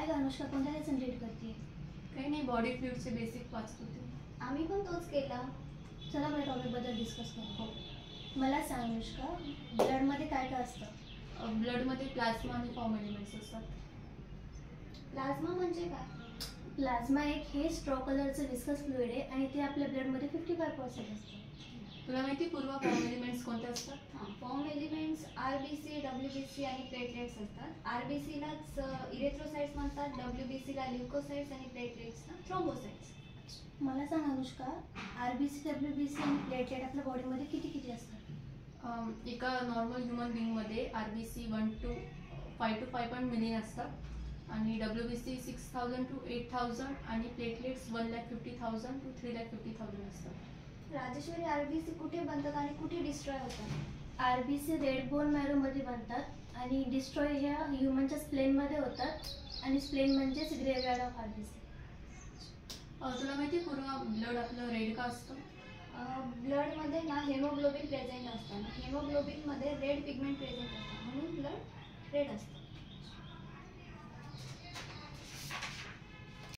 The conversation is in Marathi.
काय ग अनुष्का, कोणत्या लेसन रीड करते? काही नाही, बॉडी फ्लुइडचे बेसिक वाचत होते. आम्ही पण तोच केला. चला मला टॉपिकबद्दल डिस्कस करू. मला सांग अनुष्का, ब्लडमध्ये काय काय असतं? ब्लडमध्ये प्लाझ्मा आणि फॉर्म एलिमेंट्स असतात. प्लाझ्मा म्हणजे काय? प्लाझ्मा एक हे स्ट्रॉ कलरचं विस्कस फ्लुइड आहे आणि ते आपल्या ब्लडमध्ये 55% असतं. तुला माहिती पूर्व फॉर्म एलिमेंट्स कोणते असतात? फॉर्म एलिमेंट्स RBC, WBC आणि प्लेटलेट्स असतात. RBCलाच इरेथ्रोसाइट्स म्हणतात, WBCला ल्युकोसाइट्स आणि प्लेटलेट्सला थ्रोम्बोसाइट्स. मला सांग अनुष्का, RBC, WBC आणि प्लेटलेट आपल्या बॉडीमध्ये किती किती असतात? एका नॉर्मल ह्युमन बिंगमध्ये RBC 1 to 5 मिलियन असतात आणि WBC 6000 to 8000 आणि प्लेटलेट्स 1,50,000 to 3,50,000 असतात. राजेश्वरी, RBC कुठे बनतात आणि कुठे डिस्ट्रॉय होतात? RBC रेड बोन मॅरोमध्ये बनतात आणि डिस्ट्रॉय ह्या ह्युमनच्या स्प्लेनमध्ये होतात आणि स्प्लेन म्हणजेच ग्रेव्हयार्ड ऑफ RBC. तुला माहिती पूर्ण ब्लड आपलं रेड का असतं? ब्लडमध्ये ना हेमोग्लोबिन प्रेझेंट असतं. हेमोग्लोबिनमध्ये रेड पिगमेंट प्रेझेंट असतं म्हणून ब्लड रेड असतं.